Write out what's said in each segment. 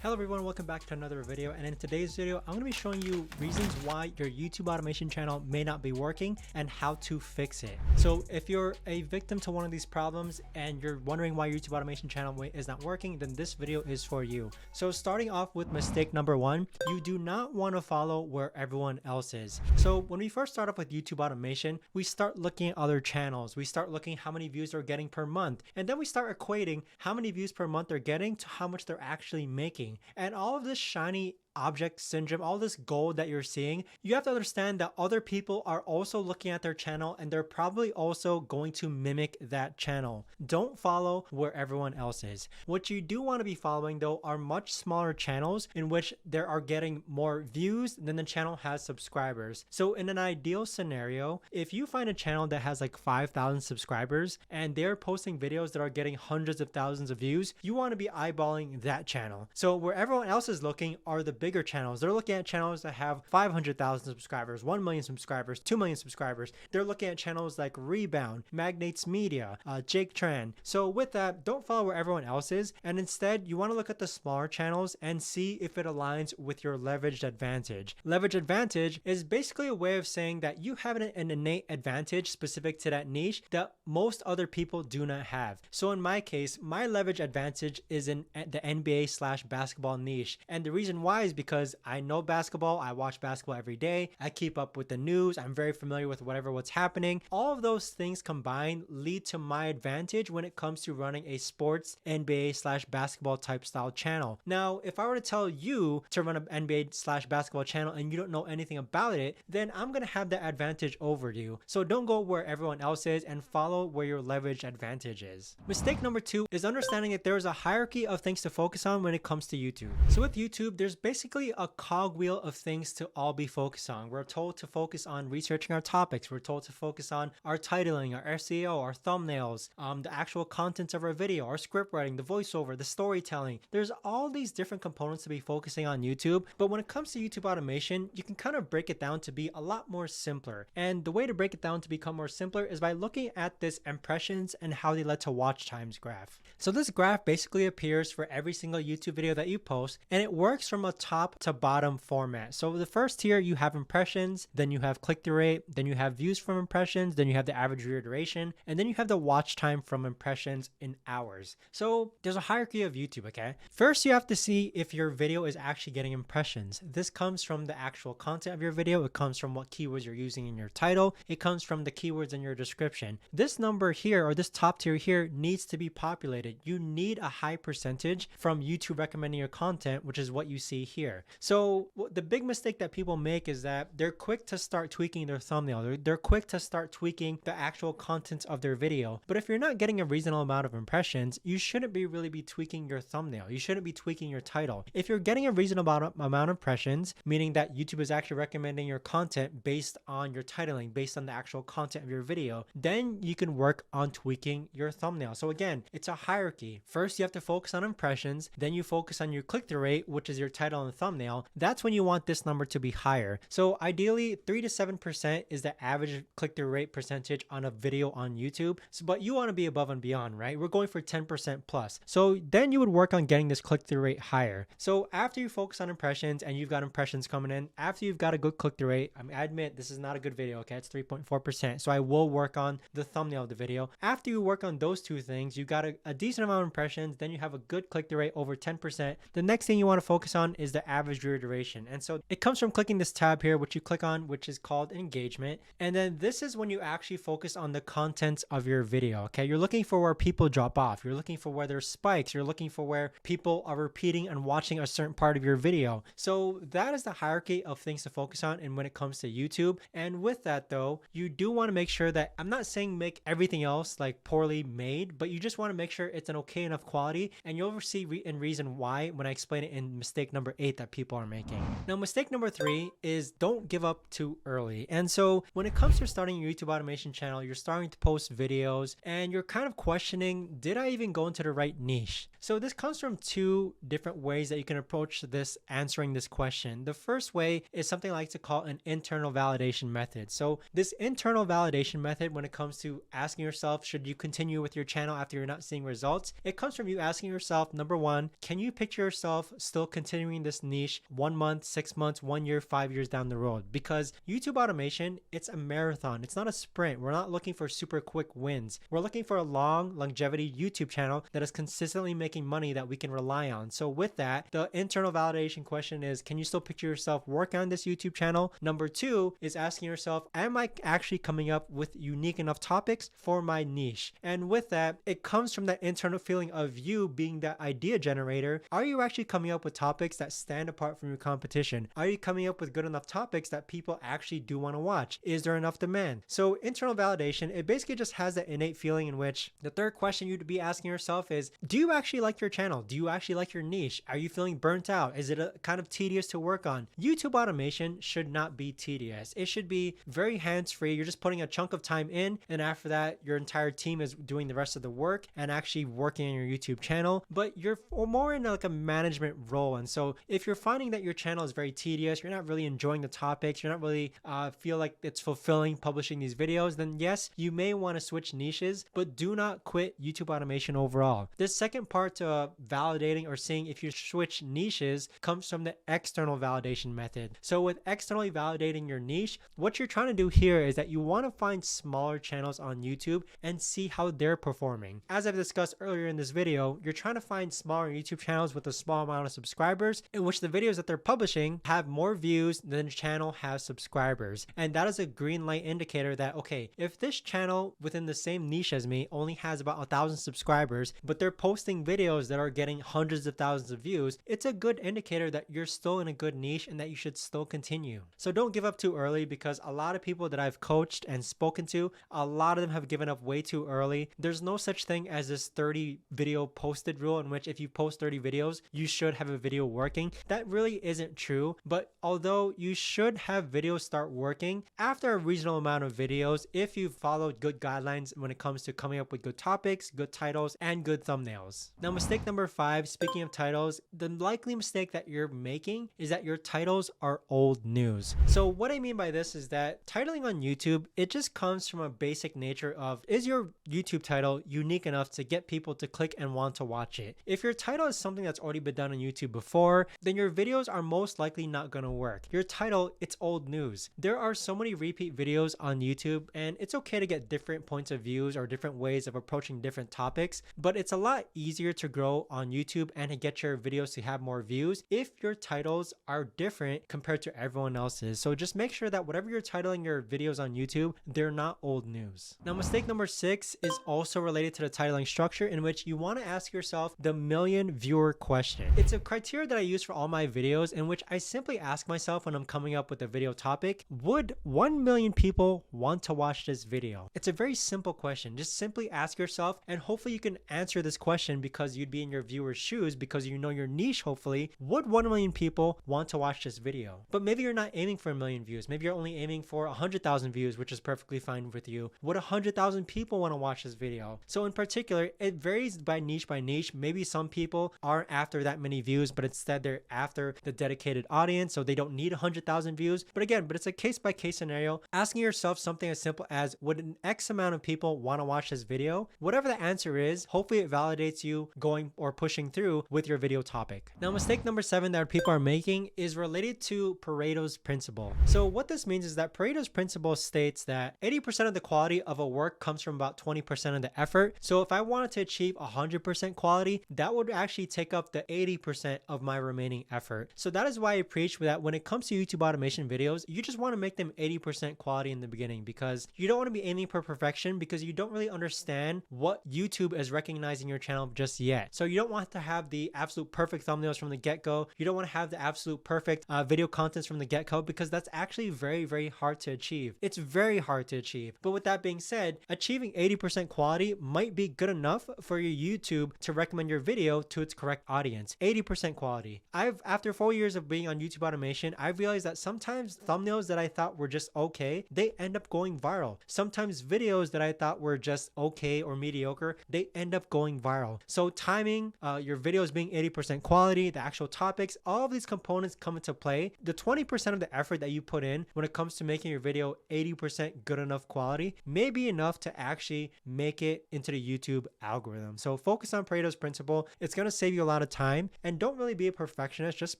Hello everyone, welcome back to another video, and in today's video I'm going to be showing you reasons why your YouTube automation channel may not be working and how to fix it. So if you're a victim to one of these problems and you're wondering why your YouTube automation channel is not working, then this video is for you. So starting off with mistake number one, you do not want to follow where everyone else is. So when we first start off with YouTube automation, we start looking at other channels, we start looking how many views they're getting per month, and then we start equating how many views per month they're getting to how much they're actually making. And all of this shiny object syndrome, all this gold that you're seeing, you have to understand that other people are also looking at their channel and they're probably also going to mimic that channel. Don't follow where everyone else is. What you do want to be following though are much smaller channels in which there are getting more views than the channel has subscribers. So in an ideal scenario, if you find a channel that has like 5,000 subscribers and they're posting videos that are getting hundreds of thousands of views, you want to be eyeballing that channel. So where everyone else is looking are the bigger channels. They're looking at channels that have 500,000 subscribers, 1 million subscribers, 2 million subscribers. They're looking at channels like Rebound, Magnates Media, Jake Tran. So with that, don't follow where everyone else is, and instead you want to look at the smaller channels and see if it aligns with your leveraged advantage. Leverage advantage is basically a way of saying that you have an innate advantage specific to that niche that most other people do not have. So in my case, my leverage advantage is in the NBA/basketball niche, and the reason why is because I know basketball, I watch basketball every day, I keep up with the news, I'm very familiar with what's happening. All of those things combined lead to my advantage when it comes to running a sports NBA/basketball type style channel. Now, if I were to tell you to run an NBA/basketball channel and you don't know anything about it, then I'm going to have that advantage over you. So don't go where everyone else is and follow where your leverage advantage is. Mistake number two is understanding that there is a hierarchy of things to focus on when it comes to YouTube. So with YouTube, there's basically a cogwheel of things to all be focused on. We're told to focus on researching our topics. We're told to focus on our titling, our SEO, our thumbnails, the actual contents of our video, our script writing, the voiceover, the storytelling. There's all these different components to be focusing on YouTube. But when it comes to YouTube automation, you can kind of break it down to be a lot more simpler. And the way to break it down to become more simpler is by looking at this impressions and how they led to watch times graph. So this graph basically appears for every single YouTube video that you post, and it works from a top to bottom format. So the first tier, you have impressions, then you have click-through rate, then you have views from impressions, then you have the average viewer duration, and then you have the watch time from impressions in hours. So there's a hierarchy of YouTube, okay? First, you have to see if your video is actually getting impressions. This comes from the actual content of your video. It comes from what keywords you're using in your title. It comes from the keywords in your description. This number here, or this top tier here, needs to be populated. You need a high percentage from YouTube recommending your content, which is what you see here. So the big mistake that people make is that they're quick to start tweaking their thumbnail. They're quick to start tweaking the actual contents of their video. But if you're not getting a reasonable amount of impressions, you shouldn't really be tweaking your thumbnail. You shouldn't be tweaking your title. If you're getting a reasonable amount of impressions, meaning that YouTube is actually recommending your content based on your titling, based on the actual content of your video, then you can work on tweaking your thumbnail. So again, it's a hierarchy. First, you have to focus on impressions, then you focus on your click-through rate, which is your title and thumbnail. That's when you want this number to be higher. So ideally 3 to 7% is the average click-through rate percentage on a video on YouTube. But you want to be above and beyond, right? We're going for 10% plus. So then you would work on getting this click-through rate higher. So after you focus on impressions and you've got impressions coming in, after you've got a good click-through rate, I admit this is not a good video, okay? It's 3.4%. So I will work on the thumbnail of the video. After you work on those two things, you got a decent amount of impressions, then you have a good click-through rate over 10%. The next thing you want to focus on is the average viewer duration. And so it comes from clicking this tab here, which you click on, which is called engagement. And then this is when you actually focus on the contents of your video, okay? You're looking for where people drop off. You're looking for where there's spikes. You're looking for where people are repeating and watching a certain part of your video. So that is the hierarchy of things to focus on and when it comes to YouTube. And with that though, you do want to make sure that, I'm not saying make everything else like poorly made, but you just want to make sure it's an okay enough quality, and you'll see in reason why when I explain it in mistake number 8. hate that people are making. Now, mistake number 3 is don't give up too early. And so when it comes to starting your YouTube automation channel, you're starting to post videos and you're kind of questioning, did I even go into the right niche? So this comes from 2 different ways that you can approach this, answering this question. The first way is something I like to call an internal validation method. So this internal validation method, when it comes to asking yourself, should you continue with your channel after you're not seeing results? It comes from you asking yourself, number 1, can you picture yourself still continuing this niche 1 month, 6 months, 1 year, 5 years down the road? Because YouTube automation, it's a marathon. It's not a sprint. We're not looking for super quick wins. We're looking for a long longevity YouTube channel that is consistently making money that we can rely on. So with that, the internal validation question is, can you still picture yourself working on this YouTube channel? Number 2 is asking yourself, am I actually coming up with unique enough topics for my niche? And with that, it comes from that internal feeling of you being that idea generator. Are you actually coming up with topics that stand apart from your competition? Are you coming up with good enough topics that people actually do want to watch? Is there enough demand? So internal validation, it basically just has that innate feeling in which the third question you'd be asking yourself is, do you actually like your channel? Do you actually like your niche? Are you feeling burnt out? Is it kind of tedious to work on? YouTube automation should not be tedious. It should be very hands-free. You're just putting a chunk of time in, and after that, your entire team is doing the rest of the work and actually working on your YouTube channel, but you're more in like a management role. And so if you're finding that your channel is very tedious, you're not really enjoying the topics, you're not really feel like it's fulfilling publishing these videos, then yes, you may want to switch niches, but do not quit YouTube automation overall. This second part to validating or seeing if you switch niches comes from the external validation method. So with externally validating your niche, what you're trying to do here is that you want to find smaller channels on YouTube and see how they're performing. As I've discussed earlier in this video, you're trying to find smaller YouTube channels with a small amount of subscribers in which the videos that they're publishing have more views than the channel has subscribers. And that is a green light indicator that, okay, if this channel within the same niche as me only has about 1,000 subscribers, but they're posting videos that are getting hundreds of thousands of views, it's a good indicator that you're still in a good niche and that you should still continue. So don't give up too early, because a lot of people that I've coached and spoken to, a lot of them have given up way too early. There's no such thing as this 30 video posted rule in which if you post 30 videos, you should have a video working. That really isn't true, but although you should have videos start working after a reasonable amount of videos, if you've followed good guidelines when it comes to coming up with good topics, good titles, and good thumbnails. Now, mistake number 5, speaking of titles, the likely mistake that you're making is that your titles are old news. So what I mean by this is that titling on YouTube, it just comes from a basic nature of, is your YouTube title unique enough to get people to click and want to watch it? If your title is something that's already been done on YouTube before, then your videos are most likely not going to work. Your title, it's old news. There are so many repeat videos on YouTube, and it's okay to get different points of views or different ways of approaching different topics, but it's a lot easier to grow on YouTube and to get your videos to have more views if your titles are different compared to everyone else's. So just make sure that whatever you're titling your videos on YouTube, they're not old news. Now, mistake number 6 is also related to the titling structure, in which you want to ask yourself the million viewer question. It's a criteria that I use for all my videos, in which I simply ask myself when I'm coming up with a video topic, would 1 million people want to watch this video? It's a very simple question. Just simply ask yourself, and hopefully you can answer this question because you'd be in your viewer's shoes, because you know your niche. Hopefully, would 1 million people want to watch this video? But maybe you're not aiming for 1 million views. Maybe you're only aiming for 100,000 views, which is perfectly fine with you. Would 100,000 people want to watch this video? So in particular, it varies by niche by niche. Maybe some people aren't after that many views, but instead they're after the dedicated audience, so they don't need 100,000 views. But again, it's a case by case scenario. Asking yourself something as simple as, would an X amount of people want to watch this video? Whatever the answer is, hopefully it validates you going or pushing through with your video topic. Now, mistake number 7 that people are making is related to Pareto's Principle. So what this means is that Pareto's Principle states that 80% of the quality of a work comes from about 20% of the effort. So if I wanted to achieve 100% quality, that would actually take up the 80% of my remaining effort. So that is why I preach that when it comes to YouTube automation videos, you just want to make them 80% quality in the beginning, because you don't want to be aiming for perfection, because you don't really understand what YouTube is recognizing your channel just yet. So you don't want to have the absolute perfect thumbnails from the get-go. You don't want to have the absolute perfect video contents from the get-go, because that's actually very, very hard to achieve. It's very hard to achieve. But with that being said, achieving 80% quality might be good enough for your YouTube to recommend your video to its correct audience. 80% quality. After 4 years of being on YouTube automation, I've realized that sometimes thumbnails that I thought were just okay, they end up going viral. Sometimes videos that I thought were just okay or mediocre, they end up going viral. So timing, your videos being 80% quality, the actual topics, all of these components come into play. The 20% of the effort that you put in when it comes to making your video 80% good enough quality may be enough to actually make it into the YouTube algorithm. So focus on Paros Principle. It's going to save you a lot of time, and don't really be a perfectionist, just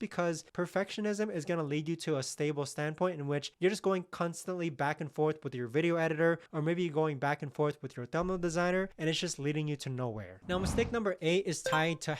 because perfectionism is going to lead you to a stable standpoint in which you're just going constantly back and forth with your video editor, or maybe you're going back and forth with your thumbnail designer, and it's just leading you to nowhere. Now, mistake number 8 is tied to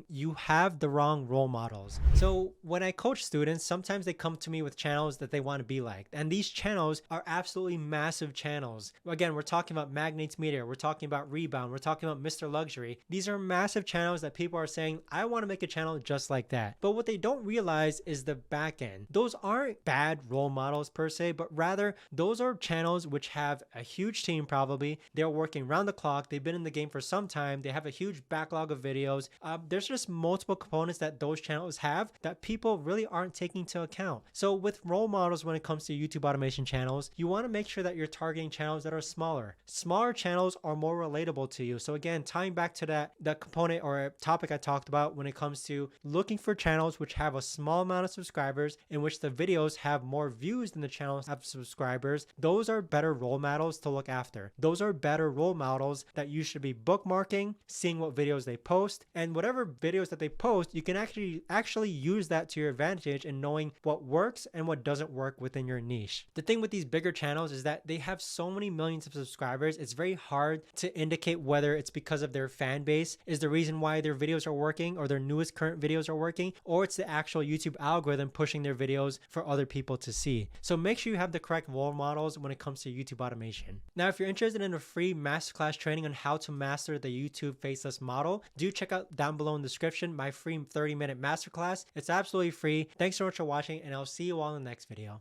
you have the wrong role models. So when I coach students, sometimes they come to me with channels that they want to be like, and these channels are absolutely massive channels. Again, we're talking about Magnates Media, we're talking about Rebound, we're talking about Mr. Luxury. These are massive channels that people are saying, I want to make a channel just like that. But what they don't realize is the back end. Those aren't bad role models per se, but rather those are channels which have a huge team. Probably they're working round the clock, they've been in the game for some time, they have a huge backlog of videos. There's just multiple components that those channels have that people really aren't taking into account. So with role models, when it comes to YouTube automation channels, you want to make sure that you're targeting channels that are smaller. Smaller channels are more relatable to you. So again, tying back to that component or topic I talked about when it comes to looking for channels which have a small amount of subscribers, in which the videos have more views than the channels have subscribers, those are better role models to look after. Those are better role models that you should be bookmarking, seeing what videos they post, and whatever videos that they post, you can actually use that to your advantage in knowing what works and what doesn't work within your niche. The thing with these bigger channels is that they have so many millions of subscribers, it's very hard to indicate whether it's because of their fan base is the reason why their videos are working, or their newest current videos are working, or it's the actual YouTube algorithm pushing their videos for other people to see. So make sure you have the correct role models when it comes to YouTube automation. Now, if you're interested in a free masterclass training on how to master the YouTube faceless model, do check out down below in the description my free 30-minute masterclass. It's absolutely free. Thanks so much for watching, and I'll see you all in the next video.